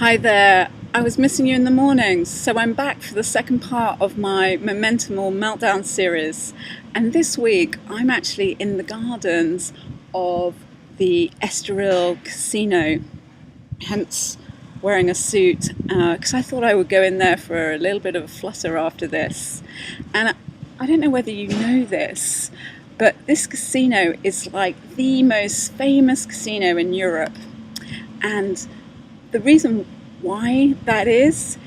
Hi there. I was missing you in the mornings, so I'm back for the second part of my Momentum or Meltdown series. And this week, I'm actually in the gardens of the Estoril Casino, hence wearing a suit, because I thought I would go in there for a little bit of a flutter after this. And I don't know whether you know this, but this casino is like the most famous casino in Europe. And the reason why that is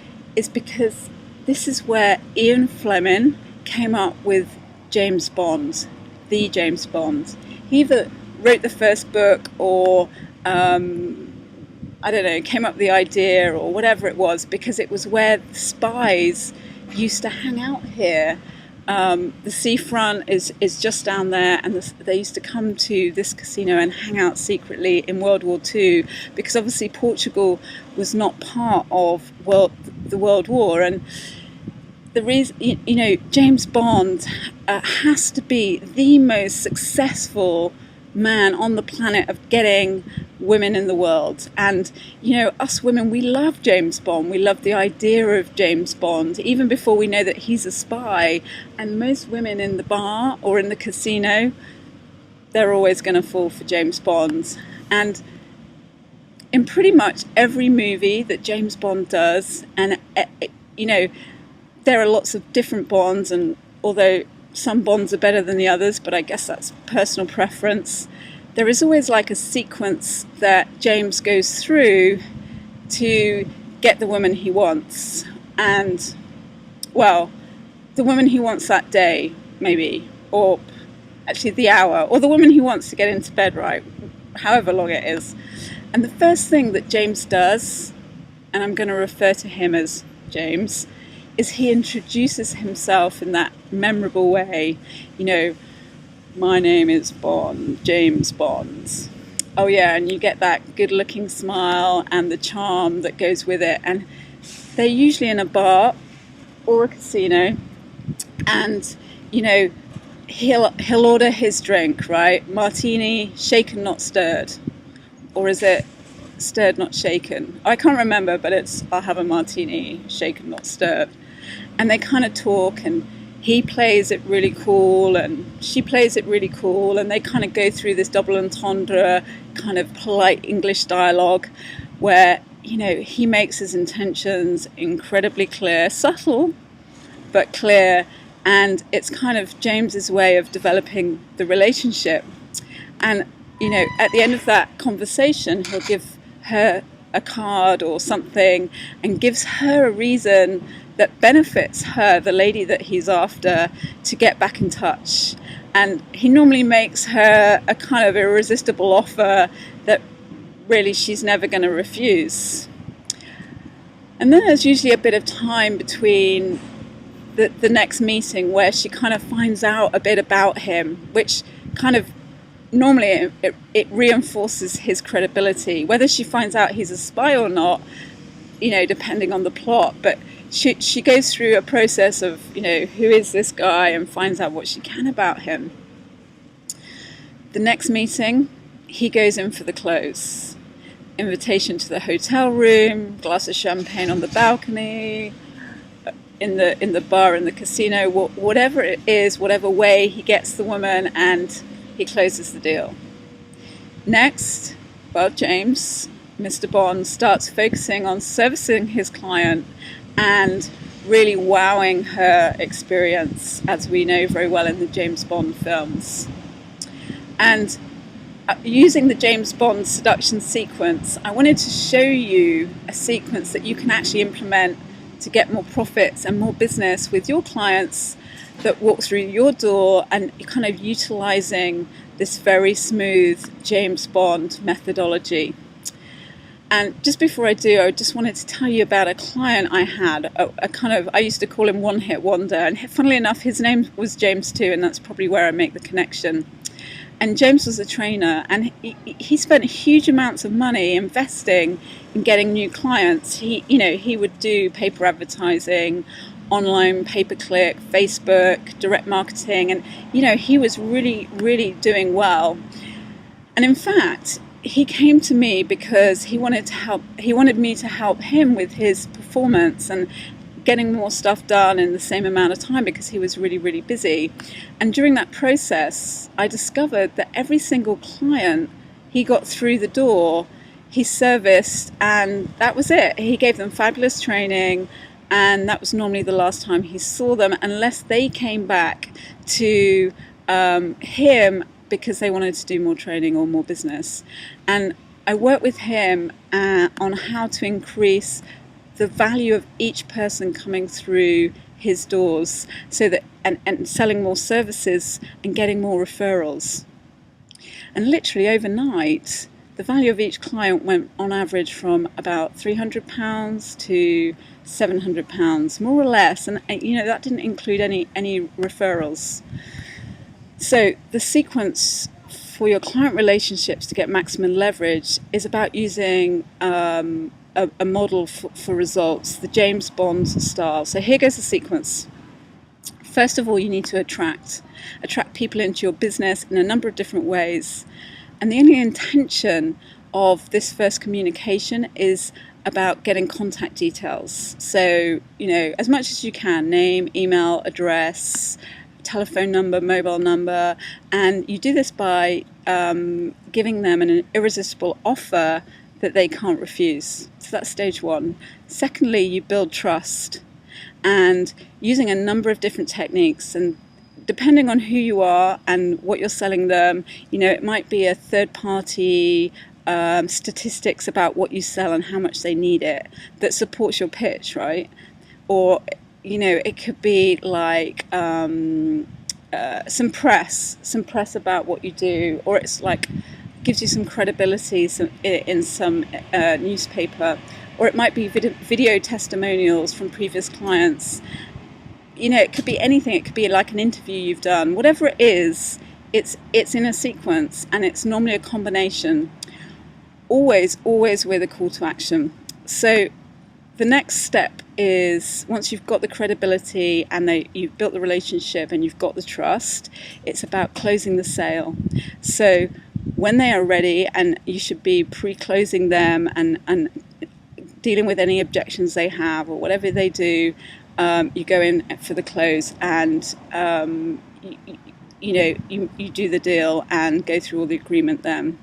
because this is where Ian Fleming came up with James Bond, the James Bond. He either wrote the first book or, I don't know, came up with the idea or whatever it was, because it was where the spies used to hang out here. The seafront is just down there, and they used to come to this casino and hang out secretly in World War II, because obviously Portugal was not part of the World War. And the reason, James Bond has to be the most successful man on the planet of getting women in the world. And us women, we love James Bond. We love the idea of James Bond even before we know that he's a spy. And most women in the bar or in the casino, they're always going to fall for James Bond. And in pretty much every movie that James Bond does, and there are lots of different Bonds, and although some Bonds are better than the others, but I guess that's personal preference, there is always like a sequence that James goes through to get the woman he wants. And, well, the woman he wants that day, maybe, or actually the hour, or the woman he wants to get into bed, right, however long it is. And the first thing that James does, and I'm going to refer to him as James, is he introduces himself in that memorable way. My name is Bond, James Bond. Oh yeah, and you get that good-looking smile and the charm that goes with it. And they're usually in a bar or a casino, and he'll order his drink, right? Martini, shaken not stirred, or is it stirred not shaken? I can't remember, but I'll have a martini, shaken not stirred. And they kind of talk, and he plays it really cool and she plays it really cool, and they kind of go through this double entendre kind of polite English dialogue where he makes his intentions incredibly clear, subtle but clear, and it's kind of James's way of developing the relationship. And at the end of that conversation, he'll give her a card or something and gives her a reason that benefits her, the lady that he's after, to get back in touch. And he normally makes her a kind of irresistible offer that really she's never going to refuse. And then there's usually a bit of time between the next meeting where she kind of finds out a bit about him, which kind of normally it reinforces his credibility, whether she finds out he's a spy or not, depending on the plot. But she goes through a process of, who is this guy, and finds out what she can about him. The next meeting, he goes in for the close. Invitation to the hotel room, glass of champagne on the balcony, in the bar in the casino, whatever it is, whatever way he gets the woman, and he closes the deal. Next, James, Mr. Bond, starts focusing on servicing his client and really wowing her experience, as we know very well in the James Bond films. And using the James Bond seduction sequence, I wanted to show you a sequence that you can actually implement to get more profits and more business with your clients that walk through your door, and kind of utilizing this very smooth James Bond methodology. And just before I do, I just wanted to tell you about a client I had, I used to call him One Hit Wonder, and funnily enough, his name was James too, and that's probably where I make the connection. And James was a trainer, and he spent huge amounts of money investing in getting new clients. He would do paper advertising, online pay-per-click, Facebook, direct marketing, and he was really, really doing well. And in fact, he came to me because he wanted me to help him with his performance and getting more stuff done in the same amount of time, because he was really, really busy. And during that process, I discovered that every single client he got through the door, he serviced, and that was it. He gave them fabulous training, and that was normally the last time he saw them, unless they came back to him because they wanted to do more training or more business. And I worked with him on how to increase the value of each person coming through his doors, so that and selling more services and getting more referrals. And literally overnight, the value of each client went on average from about £300 to £700, more or less. And that didn't include any referrals. So the sequence for your client relationships to get maximum leverage is about using a model for results, the James Bond style. So here goes the sequence. First of all, you need to attract people into your business in a number of different ways. And the only intention of this first communication is about getting contact details. So, as much as you can, name, email, address, telephone number, mobile number, and you do this by giving them an irresistible offer that they can't refuse. So that's stage one. Secondly, you build trust, and using a number of different techniques, and depending on who you are and what you're selling them, it might be a third party statistics about what you sell and how much they need it that supports your pitch, right? Or it could be like some press about what you do, or it's like gives you some credibility in some newspaper, or it might be video testimonials from previous clients. It could be anything. It could be like an interview you've done. Whatever it is, it's in a sequence, and it's normally a combination. Always with a call to action. So the next step is, once you've got the credibility and you've built the relationship and you've got the trust, it's about closing the sale. So when they are ready, and you should be pre-closing them and dealing with any objections they have or whatever they do, you go in for the close, and you do the deal and go through all the agreement then.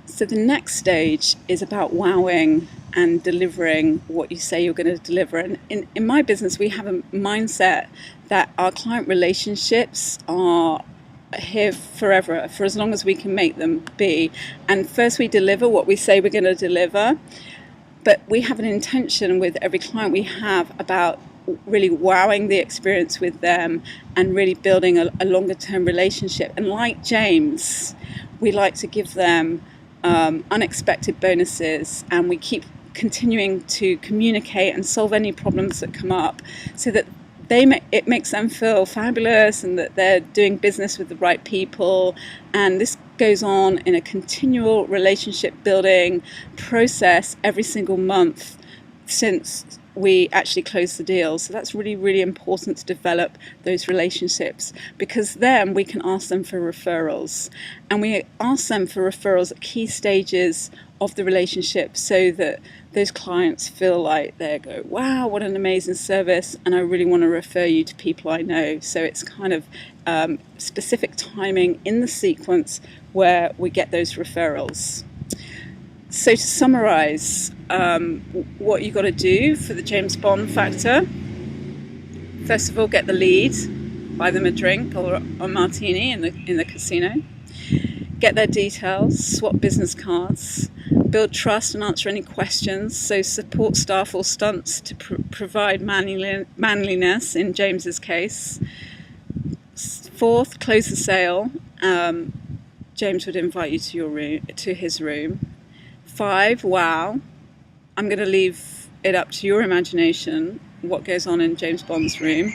So the next stage is about wowing and delivering what you say you're going to deliver. And in my business, we have a mindset that our client relationships are here forever, for as long as we can make them be. And first we deliver what we say we're going to deliver, but we have an intention with every client we have about really wowing the experience with them and really building a longer term relationship. And like James, we like to give them unexpected bonuses, and we keep continuing to communicate and solve any problems that come up, so that it makes them feel fabulous and that they're doing business with the right people. And this goes on in a continual relationship building process every single month since we actually close the deal. So that's really, really important to develop those relationships, because then we can ask them for referrals. And we ask them for referrals at key stages of the relationship, so that those clients feel like they go, wow, what an amazing service, and I really want to refer you to people I know. So it's kind of specific timing in the sequence where we get those referrals. So to summarize, what you got to do for the James Bond factor: first of all, get the lead, buy them a drink or a martini in the casino, get their details, swap business cards, build trust and answer any questions. So support staff or stunts to provide manliness in James's case. Fourth, close the sale. James would invite you to his room. 5, wow. I'm going to leave it up to your imagination what goes on in James Bond's room.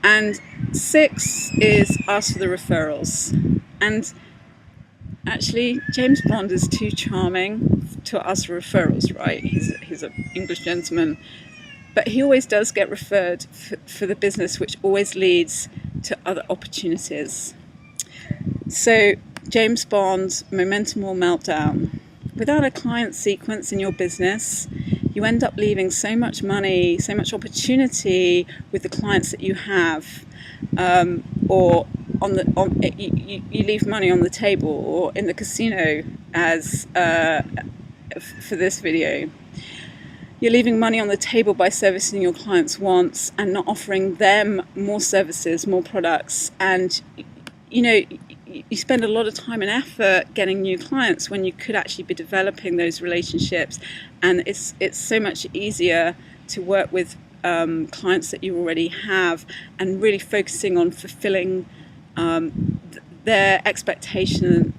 And 6 is ask for the referrals. And actually, James Bond is too charming to ask for referrals, right? He's an English gentleman. But he always does get referred for the business, which always leads to other opportunities. So James Bond momentum or meltdown. Without a client sequence in your business, you end up leaving so much money, so much opportunity with the clients that you have, or you leave money on the table or in the casino, as for this video. You're leaving money on the table by servicing your clients' wants and not offering them more services, more products. And, you know, you spend a lot of time and effort getting new clients when you could actually be developing those relationships. And it's so much easier to work with clients that you already have and really focusing on fulfilling their expectations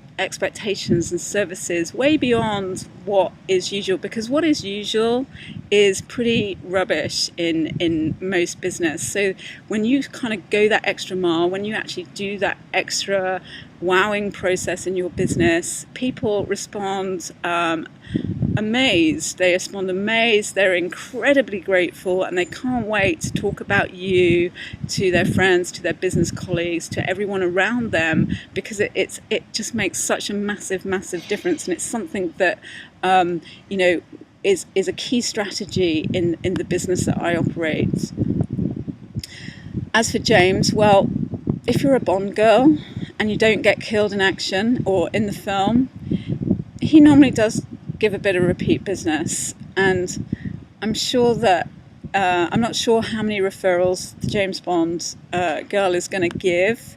and services way beyond what is usual, because what is usual is pretty rubbish in most business. So when you kind of go that extra mile, when you actually do that extra wowing process in your business, people respond amazed. They respond amazed. They're incredibly grateful, and they can't wait to talk about you to their friends, to their business colleagues, to everyone around them, because it just makes such a massive difference. And it's something that is a key strategy in the business that I operate. As for James, well, if you're a Bond girl and you don't get killed in action or in the film, he normally does give a bit of repeat business. And I'm sure that I'm not sure how many referrals the James Bond girl is going to give,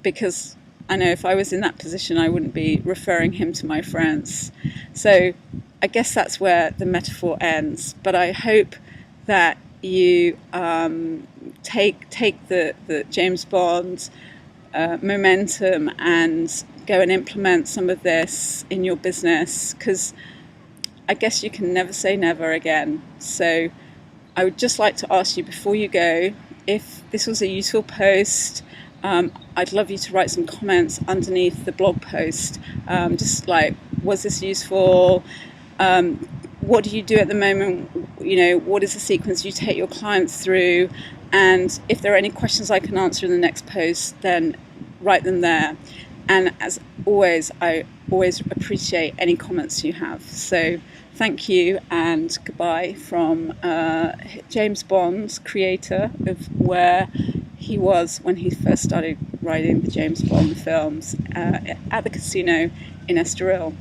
because I know if I was in that position I wouldn't be referring him to my friends. So I guess that's where the metaphor ends. But I hope that you take the James Bond momentum and go and implement some of this in your business, because I guess you can never say never again. So I would just like to ask you before you go, if this was a useful post, I'd love you to write some comments underneath the blog post, just like, was this useful? What do you do at the moment? What is the sequence you take your clients through? And if there are any questions I can answer in the next post, then write them there. And as always, I always appreciate any comments you have. So thank you and goodbye from James Bond, creator of where he was when he first started writing the James Bond films at the casino in Estoril.